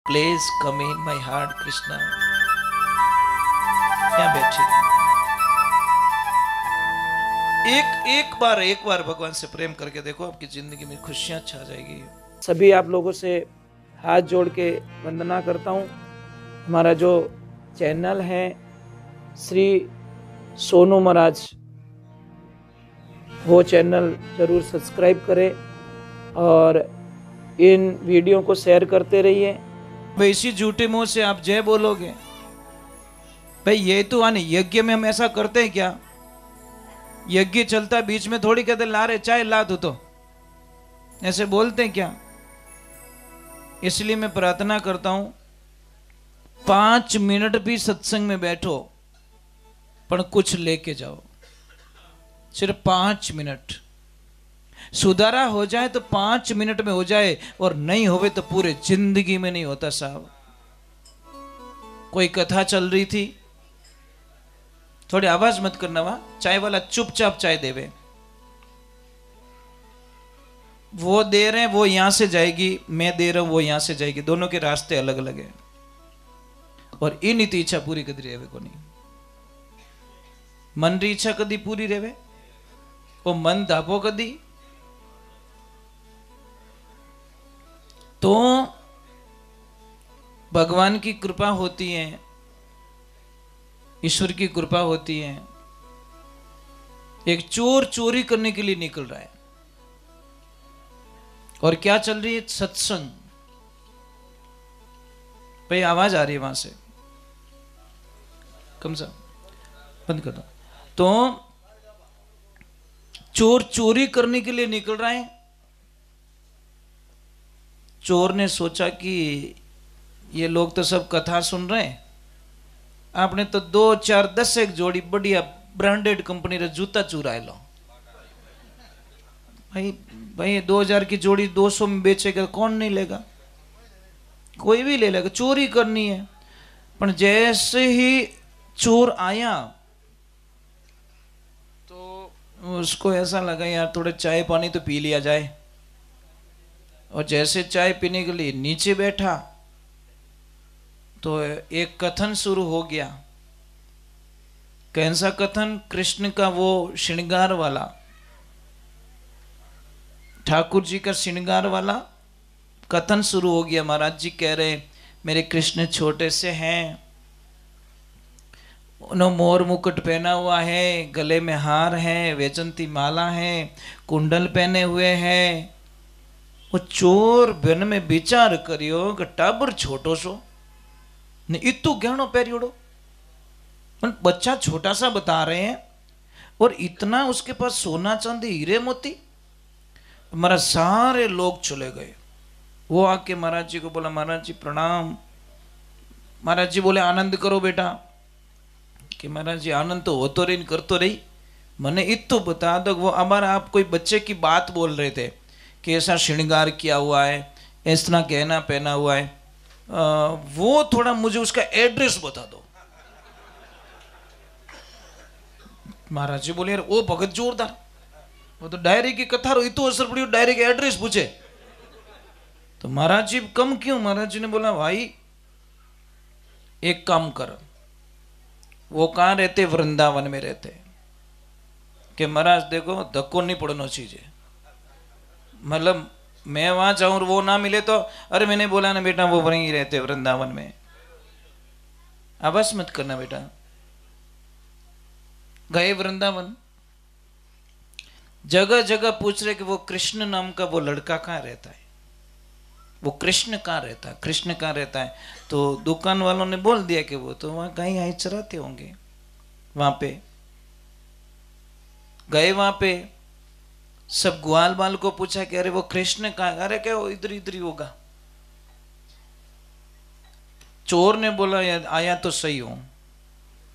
Please come in my heart Krishna. यहाँ बैठे एक बार भगवान से प्रेम करके देखो, आपकी जिंदगी में खुशियां छा जाएगी। सभी आप लोगों से हाथ जोड़ के वंदना करता हूँ। हमारा जो चैनल है श्री सोनू महाराज, वो चैनल जरूर सब्सक्राइब करें और इन वीडियो को शेयर करते रहिए। भाई इसी झूठे मुंह से आप जय बोलोगे? भाई ये तो आने यज्ञ में हम ऐसा करते हैं क्या? यज्ञ चलता है, बीच में थोड़ी कहते ला रे चाय ला दो, तो ऐसे बोलते हैं क्या? इसलिए मैं प्रार्थना करता हूं 5 मिनट भी सत्संग में बैठो पर कुछ लेके जाओ। सिर्फ 5 मिनट सुधारा हो जाए तो 5 मिनट में हो जाए, और नहीं होवे तो पूरे जिंदगी में नहीं होता साहब। कोई कथा चल रही थी, थोड़ी आवाज मत करना, वहां चाय वाला चुपचाप चाय देवे। वो दे रहे हैं, वो यहां से जाएगी, मैं दे रहा हूं वो यहां से जाएगी, दोनों के रास्ते अलग अलग है। और इन इतनी इच्छा पूरी कदी रेवे को नहीं। मन री इच्छा कदी पूरी रेवे, वो मन धापो कदी। तो भगवान की कृपा होती है, ईश्वर की कृपा होती है। एक चोर चोरी करने के लिए निकल रहा है, और क्या चल रही है? सत्संग। भाई आवाज आ रही है वहां से, कम से बंद कर दो। तो चोर चोरी करने के लिए निकल रहा है। चोर ने सोचा कि ये लोग तो सब कथा सुन रहे हैं, आपने तो 2 4 10 एक जोड़ी बढ़िया ब्रांडेड कंपनी रे जूता चुराए लो। भाई 2000 की जोड़ी 200 में बेचेगा, कौन नहीं लेगा? कोई भी ले लेगा। चोरी करनी है। पर जैसे ही चोर आया तो उसको ऐसा लगा यार थोड़े चाय पानी तो पी लिया जाए। और जैसे चाय पीने के लिए नीचे बैठा तो एक कथन शुरू हो गया। कैसा कथन? कृष्ण का वो श्रृंगार वाला, ठाकुर जी का श्रृंगार वाला कथन शुरू हो गया। महाराज जी कह रहे मेरे कृष्ण छोटे से हैं, उन्होंने मोर मुकुट पहना हुआ है, गले में हार है, वैजंती माला है, कुंडल पहने हुए हैं। वो चोर बन में विचार करियो कि टाबर छोटो सो ने इतु गहनो पहरियोड़ो, बच्चा छोटा सा बता रहे हैं, और इतना उसके पास सोना चांदी हीरे मोती। हमारा सारे लोग चले गए। वो आके महाराज जी को बोला, महाराज जी प्रणाम। महाराज जी बोले आनंद करो बेटा। कि महाराज जी आनंद तो होतो रही कर तो रही, मने इतो बता दो। वो हमारा आप कोई बच्चे की बात बोल रहे थे कि ऐसा श्रृंगार किया हुआ है, इस तरह गहना पहना हुआ है, वो थोड़ा मुझे उसका एड्रेस बता दो। महाराज जी बोले यार वो भगत जोरदार, वो तो डायरी की कथा रो इतो असर पड़ी, डायरी के एड्रेस पूछे। तो महाराज जी कम क्यों? महाराज जी ने बोला भाई एक काम कर। वो कहाँ रहते? वृंदावन में रहते। कि महाराज देखो धक्को नहीं पड़ना चाहिए, मतलब मैं वहां जाऊं और वो ना मिले तो, अरे मैंने बोला ना बेटा वो वहीं रहते वृंदावन में। आवाज मत करना बेटा। गए वृंदावन, जगह जगह पूछ रहे कि वो कृष्ण नाम का वो लड़का कहाँ रहता है, वो कृष्ण कहाँ रहता है, कृष्ण कहाँ रहता है। तो दुकान वालों ने बोल दिया कि वो तो वहां कहीं आई चराते होंगे। वहां पे गए, वहां पे सब ग्वाल बाल को पूछा कि अरे वो कृष्ण कहाँ? अरे क्या वो इधर इधर ही होगा। चोर ने बोला यार आया तो सही हूं,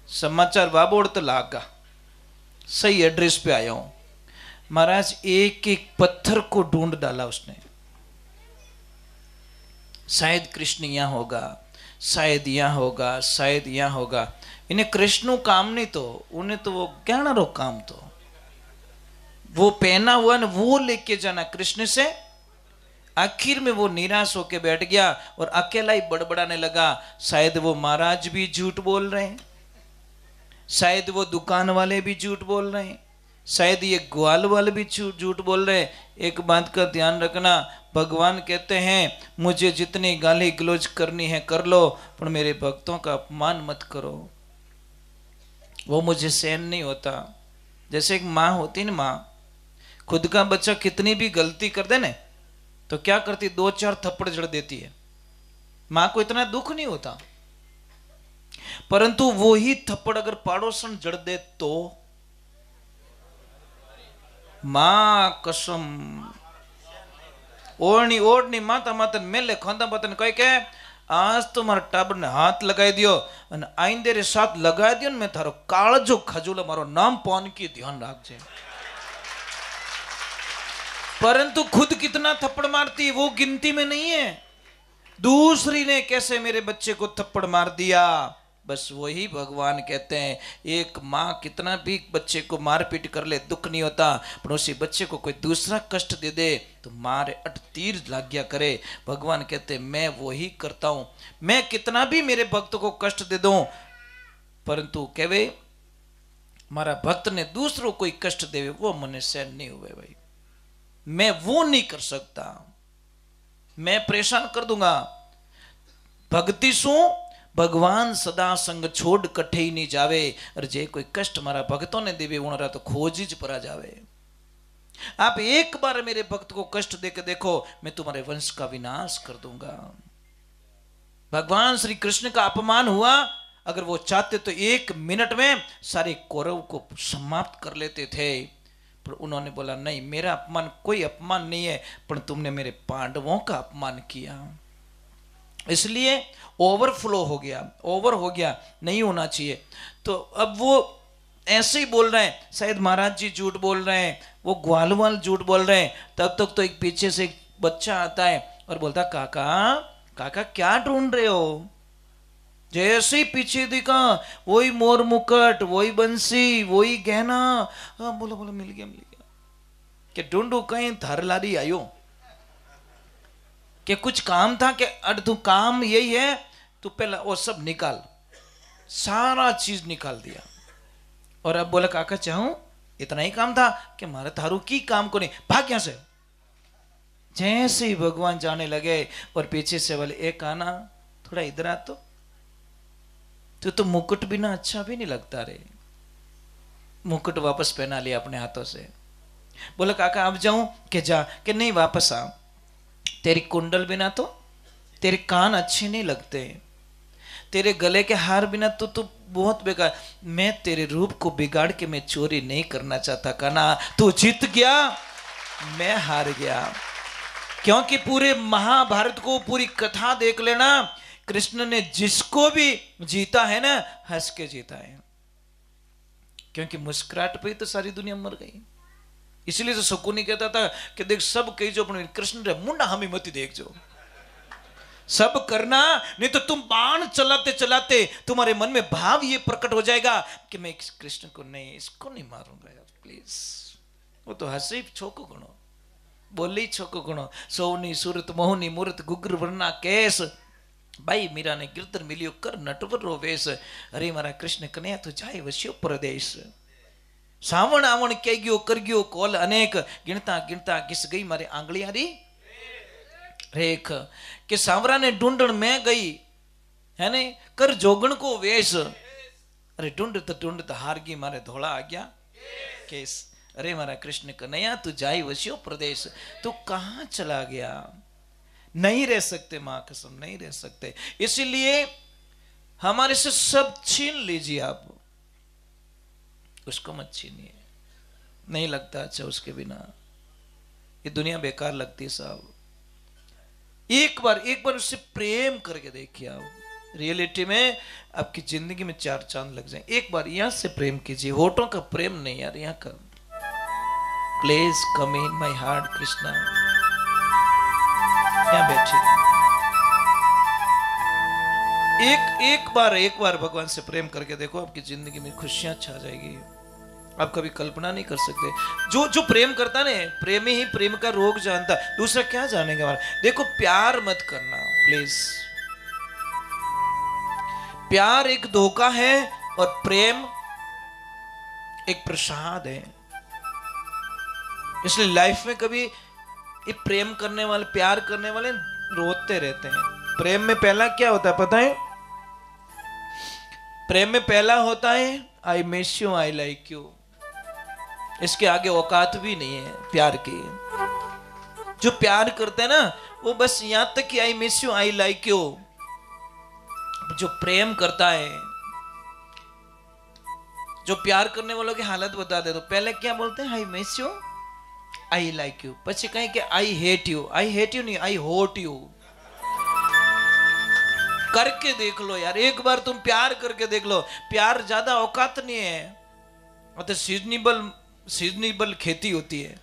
समाचार बाबोड़ तो लागा, सही एड्रेस पे आया हूं। महाराज एक एक पत्थर को ढूंढ डाला उसने। शायद कृष्ण यहां होगा, शायद यहां होगा, शायद यहां होगा। इन्हें कृष्ण काम नहीं, तो उन्हें तो वो गहना रो काम, तो वो पहना हुआ ना वो लेके जाना कृष्ण से, आखिर में वो निराश होके बैठ गया और अकेला ही बड़बड़ाने लगा, शायद वो महाराज भी झूठ बोल रहे हैं, शायद वो दुकान वाले भी झूठ बोल रहे हैं, शायद ये ग्वाल वाले भी झूठ बोल रहे हैं। एक बात का ध्यान रखना, भगवान कहते हैं मुझे जितनी गाली गलौज करनी है कर लो, पर मेरे भक्तों का अपमान मत करो, वो मुझे सहन नहीं होता। जैसे एक माँ होती ना, माँ खुद का बच्चा कितनी भी गलती कर दे ना तो क्या करती, 2-4 थप्पड़ जड़ देती है। माँ को इतना दुख नहीं होता, परंतु वो ही थप्पड़ अगर पड़ोसन जड़ दे तो माँ कसम ओढ़नी ओढ़नी माता माता मेले खोंदा बतन कह के आज तो मारा टाबर ने हाथ लगाई दियो और आइंदे रे साथ लगाई दियो, मैं थारो काळजो खजूलो मारो नाम पान की ध्यान रखजे। परंतु खुद कितना थप्पड़ मारती वो गिनती में नहीं है। दूसरी ने कैसे मेरे बच्चे को थप्पड़ मार दिया, बस वही भगवान कहते हैं एक माँ कितना भी बच्चे को मारपीट कर ले दुख नहीं होता, पर उसी बच्चे को कोई दूसरा कष्ट दे दे तो मारे अट तीर लग गया करे। भगवान कहते हैं मैं वही करता हूं, मैं कितना भी मेरे भक्त को कष्ट दे दूं, परंतु कहवे हमारा भक्त ने दूसरों को कोई कष्ट देवे वो मने सहन नहीं हुए भाई, मैं वो नहीं कर सकता, मैं परेशान कर दूंगा। भक्ति सु भगवान सदा संग छोड़ कठे ही नहीं जावे, और जे कोई कष्ट मारा भक्तों ने देवे उनरा तो खोजी ज परा जावे। आप एक बार मेरे भक्त को कष्ट देकर देखो, मैं तुम्हारे वंश का विनाश कर दूंगा। भगवान श्री कृष्ण का अपमान हुआ, अगर वो चाहते तो 1 मिनट में सारे कौरव को समाप्त कर लेते थे, पर उन्होंने बोला नहीं, मेरा अपमान कोई अपमान नहीं है, पर तुमने मेरे पांडवों का अपमान किया, इसलिए ओवरफ्लो हो गया, ओवर हो गया, नहीं होना चाहिए। तो अब वो ऐसे ही बोल रहे हैं, शायद महाराज जी झूठ बोल रहे हैं, वो ग्वालवाल झूठ बोल रहे हैं। तब तक तो एक पीछे से एक बच्चा आता है और बोलता काका काका क्या ढूंढ रहे हो। जैसे ही पीछे दिखा वही मोर मुकुट, वही बंसी, वही गहना। हाँ बोलो बोलो मिल गया कि ढूंढू कहीं धर लारी आयो, कि कुछ काम था कि अड़ तू काम यही है, तू पहला वो सब निकाल, सारा चीज निकाल दिया। और अब बोला काका चाहूं इतना ही काम था कि मारे थारू की काम को नहीं, भाग यहां से। जैसे ही भगवान जाने लगे और पीछे से बोले एक आना थोड़ा इधर आ, तो मुकुट बिना अच्छा भी नहीं लगता रे। मुकुट वापस पहना लिया अपने हाथों से। बोला काका अब जाऊं कि जा, कि नहीं वापस आ, तेरी कुंडल बिना तो तेरे कान अच्छे नहीं लगते, तेरे गले के हार बिना तो बहुत बेकार। मैं तेरे रूप को बिगाड़ के मैं चोरी नहीं करना चाहता काना, तू जीत गया मैं हार गया। क्योंकि पूरे महाभारत को पूरी कथा देख लेना, कृष्ण ने जिसको भी जीता है ना हंस के जीता है, क्योंकि मुस्कुराहट पे तो सारी दुनिया मर गई। इसलिए तो शकुनी कहता था कि देख सब कही जो अपने कृष्ण रे मुंडा हमें मत देख जो, सब करना, नहीं तो तुम बाण चलाते चलाते तुम्हारे मन में भाव ये प्रकट हो जाएगा कि मैं कृष्ण को नहीं, इसको नहीं मारूंगा यार प्लीज। वो तो हंसी छोको गुणो, बोली छोको गुणो, सोनी सूरत मोहनी मूर्त गुग्र वर्णा केस, भाई मीरा ने गिरधर मिलियो कर नटवर रो वेश, अरे मारा कृष्ण कन्या तो जाए वश्यो परदेश। सावण आवण कह गयो कर गयो कोल अनेक, गिनता गिनता किस गई मारे आंगलियां री रेख। कि सांवरा ने ढूंढण में गई है ने कर जोगण को वेश, अरे ढूंढत हार गई मारे धोला आ गया केस। अरे मारा कृष्ण कन्हैया तू जाई वश्यो प्रदेश, तू कहां चला गया। नहीं रह सकते मां कसम, नहीं रह सकते। इसीलिए हमारे से सब छीन लीजिए आप, उसको मत छीनिए, नहीं लगता अच्छा उसके बिना, ये दुनिया बेकार लगती है साहब। एक बार उससे प्रेम करके देखिए आप, रियलिटी में आपकी जिंदगी में 4 चांद लग जाए। एक बार यहां से प्रेम कीजिए, होठों का प्रेम नहीं यार, यहां का please come in my heart Krishna. यहां बैठिए, एक बार भगवान से प्रेम करके देखो, आपकी जिंदगी में खुशियां छा जाएगी। आप कभी कल्पना नहीं कर सकते। जो जो प्रेम करता है ना, प्रेमी ही प्रेम का रोग जानता, दूसरा क्या जानेगा हमारा। देखो प्यार मत करना प्लीज। प्यार एक धोखा है और प्रेम एक प्रसाद है। इसलिए लाइफ में कभी ये प्रेम करने वाले, प्यार करने वाले रोते रहते हैं। प्रेम में पहला क्या होता है पता है? प्रेम में पहला होता है I miss you, I like you. इसके आगे औकात भी नहीं है प्यार की। जो प्यार करते हैं ना वो बस यहां तक कि I miss you, I like you. जो प्रेम करता है, जो प्यार करने वालों की हालत बता दे तो पहले क्या बोलते हैं? I miss you, I like you. પછી कहें कि I hate you. I hate you नहीं, आई होट यू। करके देख लो यार, एक बार तुम प्यार करके देख लो। प्यार ज्यादा औकात नहीं है, मतलब सीजनेबल खेती होती है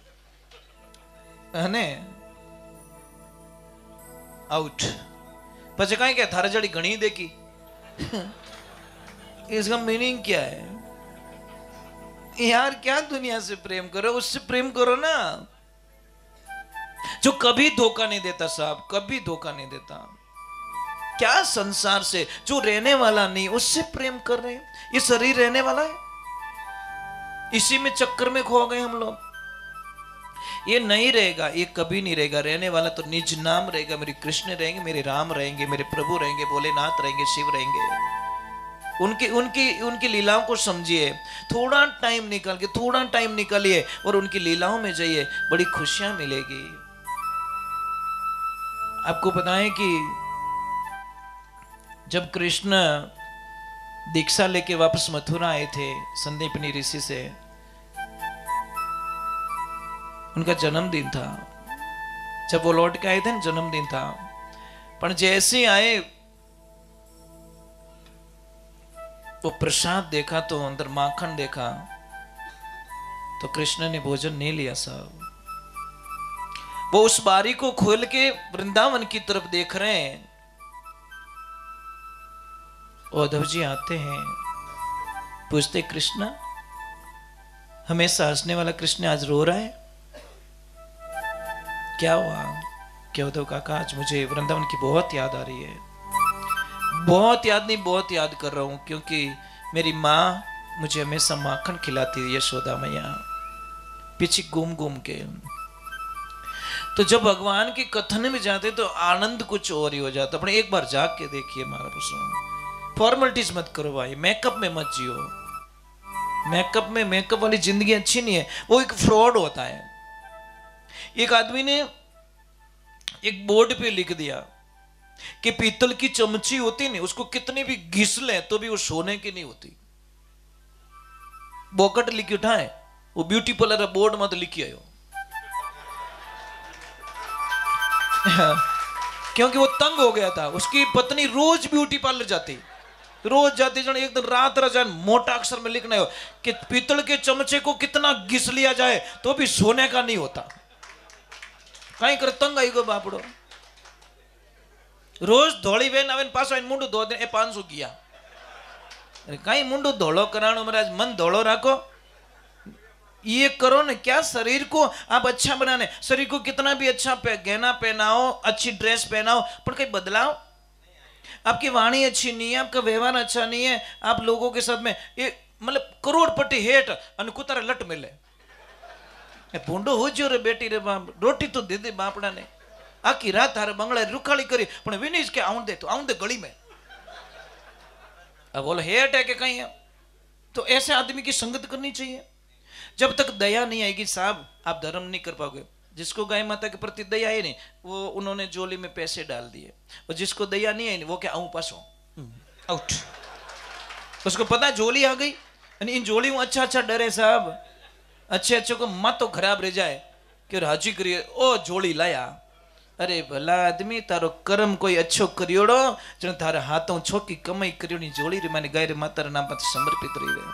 ने आउट। પછી कहें कि थारे जड़ी घनी देखी। इसका मीनिंग क्या है यार? क्या दुनिया से प्रेम करो, उससे प्रेम करो ना जो कभी धोखा नहीं देता साहब, कभी धोखा नहीं देता। क्या संसार से जो रहने वाला नहीं, उससे प्रेम कर रहे हैं। ये शरीर रहने वाला है, इसी में चक्कर में खो गए हम लोग। ये नहीं रहेगा, ये कभी नहीं रहेगा। रहने वाला तो निज नाम रहेगा। मेरे कृष्ण रहेंगे, मेरे राम रहेंगे, मेरे प्रभु रहेंगे, भोलेनाथ रहेंगे, शिव रहेंगे। उनकी उनकी उनकी लीलाओं को समझिए। थोड़ा टाइम निकालिए और उनकी लीलाओं में जाइए, बड़ी खुशियां मिलेगी। आपको पता है कि जब कृष्ण दीक्षा लेके वापस मथुरा आए थे संदीपनी ऋषि से, उनका जन्मदिन था। जब वो लौट के आए थे ना, जन्मदिन था। पर जैसे आए वो प्रसाद देखा तो अंदर माखन देखा, तो कृष्ण ने भोजन नहीं लिया साहब। वो उस बारी को खोल के वृंदावन की तरफ देख रहे हैं। उद्धव जी आते हैं, पूछते कृष्ण, हमेशा हंसने वाला कृष्ण आज रो रहा है, क्या हुआ? क्या उद्धव काका, आज मुझे वृंदावन की बहुत याद आ रही है। बहुत याद नहीं, बहुत याद कर रहा हूं, क्योंकि मेरी माँ मुझे हमेशा माखन खिलाती है, यशोदा मैया, पीछे घूम घूम के। तो जब भगवान के कथन में जाते तो आनंद कुछ और ही हो जाता। अपने एक बार जाग के देखिए महाराज। फॉर्मेलिटीज मत करो भाई, मेकअप में मत जियो। मेकअप वाली जिंदगी अच्छी नहीं है, वो एक फ्रॉड होता है। एक आदमी ने एक बोर्ड पे लिख दिया कि पीतल की चमची होती नहीं, उसको कितनी भी घिस ले तो भी वो सोने की नहीं होती। बोकट लिखी उठाए, वो ब्यूटी पार्लर बोर्ड मत लिखी आयो। क्योंकि वो तंग हो गया था। उसकी पत्नी रोज ब्यूटी पार्लर जाती, रोज जाती। जन एक दिन रात रजान मोटा अक्षर में लिखना हो कि पीतल के चमचे को कितना घिस लिया जाए तो भी सोने का नहीं होता। कहीं कर तंग आई गो बापड़ो। रोज धोली वेन आवे पास आइन मुंडू धो दे, ए 500 किया। कहीं मुंडू धोलो करानो महाराज, मन धोलो रखो। ये करो ना, क्या शरीर को आप अच्छा बनाने, शरीर को कितना भी अच्छा गहना पहनाओ, अच्छी ड्रेस पहनाओ, पर कहीं बदलाव। आपकी वाणी अच्छी नहीं है, आपका व्यवहार अच्छा नहीं है, आप लोगों के साथ में ये मतलब करोड़पति हेठ अनुकुतारा लट मिले। भूंडो हो जो रे बेटी रे बाप, रोटी तो दे दे बापड़ा ने। आखी रात थारे बंगला रुखाड़ी करी, पण विनीश के आउं दे गली में। अब बोलो हेठ है कि कहीं है। तो ऐसे आदमी की संगत करनी चाहिए। जब तक दया नहीं आएगी साहब, आप धर्म नहीं कर पाओगे। जिसको गाय माता के प्रति दया है नहीं, वो उन्होंने जोली में पैसे डाल दिए। और जिसको दया नहीं है नहीं, वो क्या आऊं पासो आउट। उसको पता है जोली आ गई, इन जोली में अच्छा डरे साहब, अच्छे को मत तो खराब रह जाए कि राजी करिए ओ जोड़ी लाया। अरे भला आदमी, तारो कर्म कोई अच्छो करियोड़ो, जन थारे हाथों छोकी कमाई करियोनी जोड़ी रे माने गाय रे माता रे नाम पर समर्पित रही है।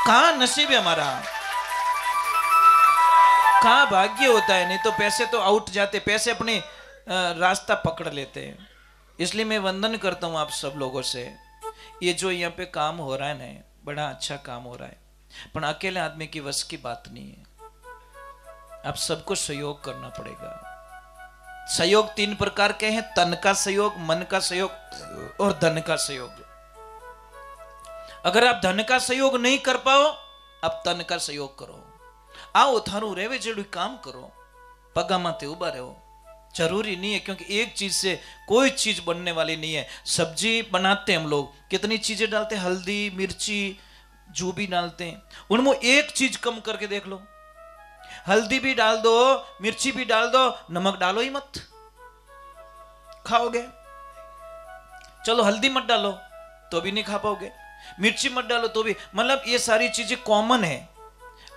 कहाँ नसीब है हमारा, कहाँ भाग्य होता है। नहीं तो पैसे तो आउट जाते, पैसे अपने रास्ता पकड़ लेते हैं। इसलिए मैं वंदन करता हूँ आप सब लोगों से। ये जो यहाँ पे काम हो रहा है ना, बड़ा अच्छा काम हो रहा है। पर अकेले आदमी की वश की बात नहीं है। आप सबको सहयोग करना पड़ेगा। सहयोग 3 प्रकार के हैं, तन का सहयोग, मन का सहयोग और धन का सहयोग। अगर आप धन का सहयोग नहीं कर पाओ, आप तन का सहयोग करो। आओ थारू रेवे जेडू काम करो, पगा माते उबा रहो। जरूरी नहीं है, क्योंकि एक चीज से कोई चीज बनने वाली नहीं है। सब्जी बनाते हैं हम लोग, कितनी चीजें डालते हैं, हल्दी मिर्ची जो भी डालते हैं, उनमें एक चीज कम करके देख लो। हल्दी भी डाल दो, मिर्ची भी डाल दो, नमक डालो ही मत, खाओगे? चलो हल्दी मत डालो तो भी नहीं खा पाओगे, मिर्ची मत डालो तो भी। मतलब ये सारी चीजें कॉमन है।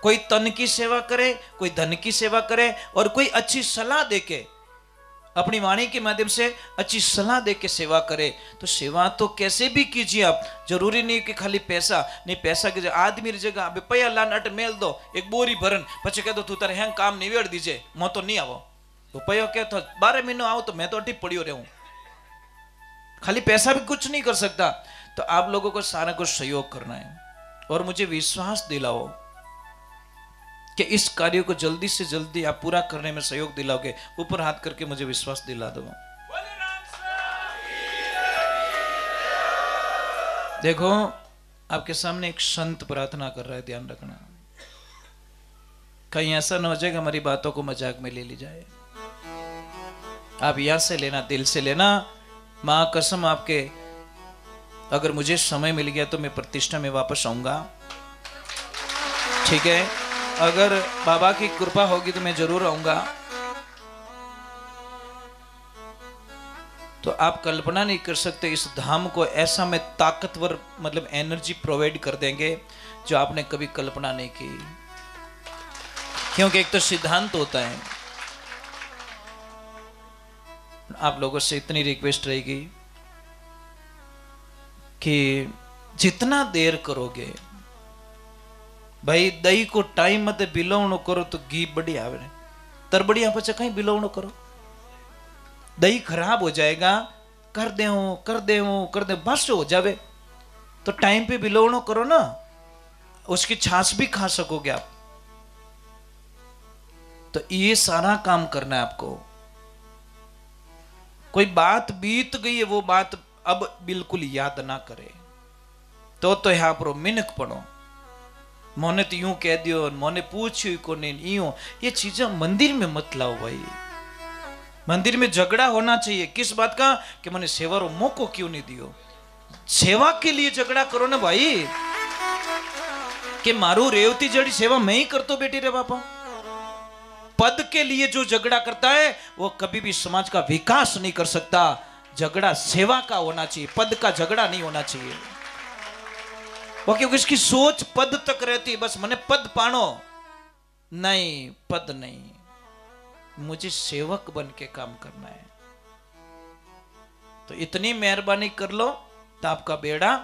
कोई तन की सेवा करे, कोई धन की सेवा करे, और कोई अच्छी सलाह देके, अपनी वाणी के माध्यम से अच्छी सलाह देके सेवा करे। तो सेवा तो कैसे भी कीजिए आप, जरूरी नहीं कि खाली पैसा। नहीं, पैसा की आदमी जगह पया लान अट मेल दो, एक बोरी भरन, पछे कह दो तू तारे हैं काम निवेड़ दीजिए, मैं तो नहीं आवो। तो पयो क्या था 12 महीनों आओ तो मैं तो अटी पड़ियो रहूं। खाली पैसा भी कुछ नहीं कर सकता। तो आप लोगों को सारा कुछ सहयोग करना है, और मुझे विश्वास दिलाओ कि इस कार्य को जल्दी से जल्दी आप पूरा करने में सहयोग दिलाओगे। ऊपर हाथ करके मुझे विश्वास दिला दो। देखो आपके सामने एक संत प्रार्थना कर रहा है, ध्यान रखना। कहीं ऐसा न हो जाएगा हमारी बातों को मजाक में ले ली जाए। आप यहां से लेना, दिल से लेना। मां कसम आपके, अगर मुझे समय मिल गया तो मैं प्रतिष्ठा में वापस आऊंगा, ठीक है? अगर बाबा की कृपा होगी तो मैं जरूर आऊंगा। तो आप कल्पना नहीं कर सकते, इस धाम को ऐसा में ताकतवर मतलब एनर्जी प्रोवाइड कर देंगे जो आपने कभी कल्पना नहीं की। क्योंकि एक तो सिद्धांत होता है। आप लोगों से इतनी रिक्वेस्ट रहेगी कि जितना देर करोगे भाई, दही को टाइम मत बिलोवणो करो तो घी बढ़िया आवे, तर बढ़िया पचे कहीं बिलोवणो करो, दही खराब हो जाएगा। कर दे बस हो जावे। तो टाइम पे बिलोवणो करो ना, उसकी छाछ भी खा सकोगे आप। तो ये सारा काम करना है आपको। कोई बात बीत गई है, वो बात अब बिल्कुल याद ना करे। तो यहाँ पर मिनक पड़ो, मोने तो यूं कह दियो, मोने पूछ्यो को नहीं, यूं ये चीजें मंदिर में मत लाओ भाई। मंदिर में झगड़ा होना चाहिए किस बात का, कि मैंने सेवा रो मौको क्यों नहीं दियो। सेवा के लिए झगड़ा करो ना भाई, कि मारू रेवती जड़ी सेवा मैं ही करतो बेटी रे बापा। पद के लिए जो झगड़ा करता है वो कभी भी समाज का विकास नहीं कर सकता। झगड़ा सेवा का होना चाहिए, पद का झगड़ा नहीं होना चाहिए। वो क्योंकि इसकी सोच पद तक रहती है, बस मैंने पद पानो, नहीं पद नहीं, मुझे सेवक बन के काम करना है। तो इतनी मेहरबानी कर लो तो आपका बेड़ा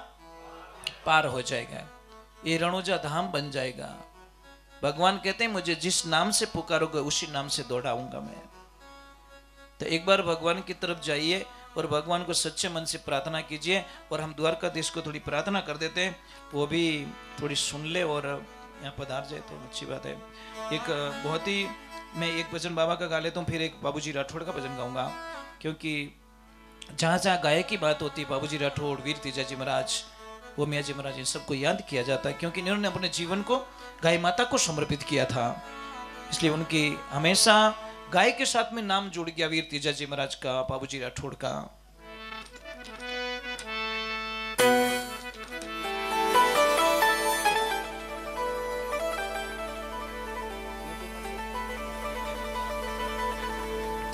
पार हो जाएगा, ये रणुजा धाम बन जाएगा। भगवान कहते हैं मुझे जिस नाम से पुकारोगे उसी नाम से दौड़ाऊंगा मैं। तो एक बार भगवान की तरफ जाइए और भगवान को सच्चे मन से प्रार्थना कीजिए। और हम द्वारकाधीश को थोड़ी प्रार्थना कर देते हैं, वो भी थोड़ी सुन ले और यहाँ पधार जाए तो अच्छी बात है। एक बहुत ही, मैं एक भजन बाबा का गा लेता हूँ, फिर एक बाबूजी राठौड़ का भजन गाऊंगा। क्योंकि जहाँ जहाँ गायक की बात होती है, बाबूजी राठौड़, वीर तेजाजी महाराज, वो मियाँ जी महाराज, इन सबको याद किया जाता है, क्योंकि इन्होंने अपने जीवन को गाय माता को समर्पित किया था। इसलिए उनकी हमेशा गाय के साथ में नाम जुड़ गया, वीर तेजाजी महाराज का, बाबूजी राठौड़ का।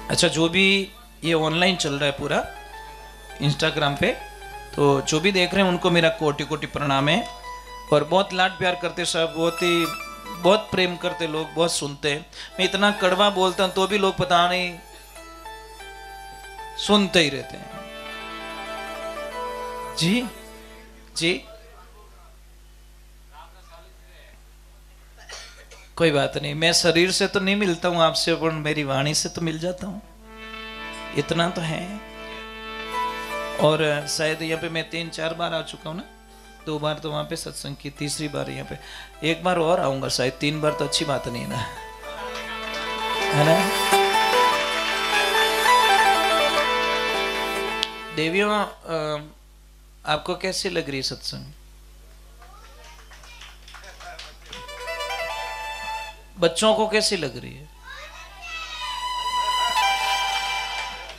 अच्छा, जो भी ये ऑनलाइन चल रहा है पूरा इंस्टाग्राम पे, तो जो भी देख रहे हैं उनको मेरा कोटि कोटि प्रणाम है। और बहुत लाड प्यार करते सब, बहुत प्रेम करते लोग, बहुत सुनते हैं। मैं इतना कड़वा बोलता हूं तो भी लोग पता नहीं सुनते ही रहते हैं। जी जी, कोई बात नहीं, मैं शरीर से तो नहीं मिलता हूं आपसे, पर मेरी वाणी से तो मिल जाता हूं, इतना तो है। और शायद यहाँ पे मैं 3-4 बार आ चुका हूं ना, 2 बार तो वहां पे सत्संग की, तीसरी बार यहाँ पे, एक बार और आऊंगा शायद, 3 बार तो अच्छी बात नहीं है ना, है ना। देवियों, आपको कैसी लग रही सत्संग? बच्चों को कैसी लग रही है?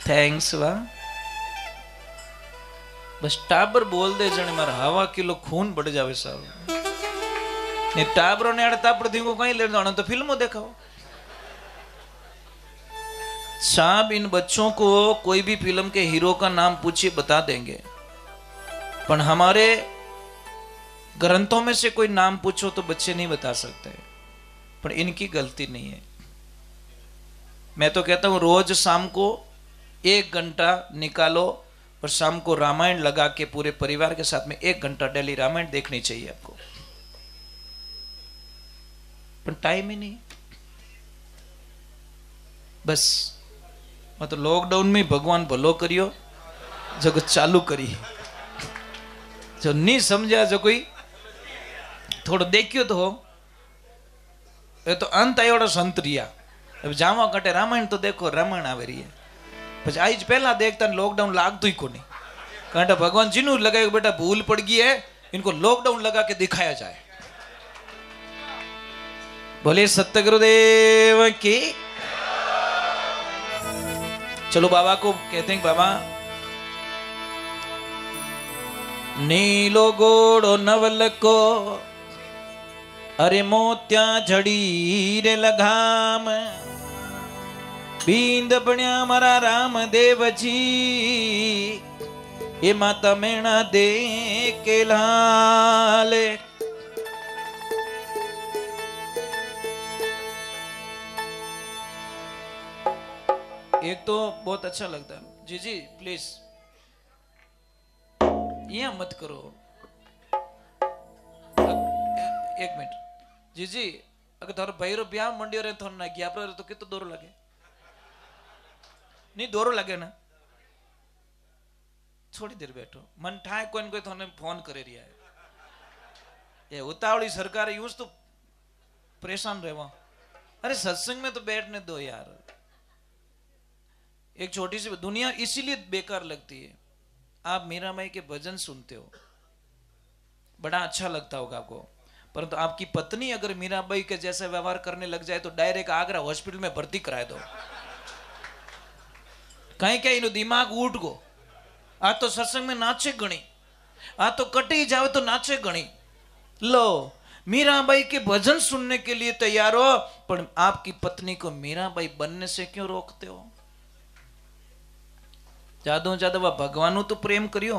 थैंक्स। वाह, बस टाबर बोल दे जने मारा हवा किलो खून बढ़ जावे साहब। ने टाबरों ने आड़े तापड़ दी को कहीं ले जाना तो फिल्मों देखाओ साहब। इन बच्चों को कोई भी फिल्म के हीरो का नाम पूछिए बता देंगे, पर हमारे ग्रंथों में से कोई नाम पूछो तो बच्चे नहीं बता सकते। पर इनकी गलती नहीं है। मैं तो कहता हूं रोज शाम को 1 घंटा निकालो और शाम को रामायण लगा के पूरे परिवार के साथ में 1 घंटा डेली रामायण देखनी चाहिए आपको, पर टाइम ही नहीं। बस मतलब लॉकडाउन में भगवान भलो करियो, जगत चालू करी, जो नहीं समझा जो कोई थोड़ा देखियो तो हो, ये तो अंत आयोड़ा संत रिया। अब जावा कटे रामायण तो देखो, रामायण आवे रही है પછી आज पहला देखता लॉकडाउन लागतु ही को नहीं, कहता भगवान जी ने लगाया बेटा भूल पड़ गई है, इनको लॉकडाउन लगा के दिखाया जाए। बोले सत्य गुरुदेव की। चलो बाबा को कहते हैं बाबा नीलो गोड़ो नवल को अरे मोत्या झड़ी रे लगाम बींद बण्या मारा राम देव जी ये माता मेणा दे के लाले। एक तो बहुत अच्छा लगता है जी जी प्लीज ये मत करो, एक मिनट जी जी अगर थारो भाई रो ब्याह मंडियो रे थोड़ा ना गया तो कितो दोरो लगे नहीं, दोरो लगे ना, थोड़ी देर बैठो मन ठाए कोई न कोई थोने फोन करे रिया है, ये उतावली सरकार यूज तो परेशान रहवा। अरे सत्संग में तो बैठने दो यार। एक छोटी सी दुनिया इसीलिए बेकार लगती है। आप मीराबाई के भजन सुनते हो, बड़ा अच्छा लगता होगा आपको, परंतु आपकी पत्नी अगर मीराबाई के जैसा व्यवहार करने लग जाए तो डायरेक्ट आगरा हॉस्पिटल में भर्ती कराए दो। कहीं क्या इनो दिमाग उठ गो, आ तो सत्संग में नाचे गणी, आ तो कटी जावे तो नाचे गणी। लो मीराबाई के भजन सुनने के लिए तैयार हो, पर आपकी पत्नी को मीराबाई बनने से क्यों रोकते हो? ज्यादा ज्यादा वह भगवान तो प्रेम करियो।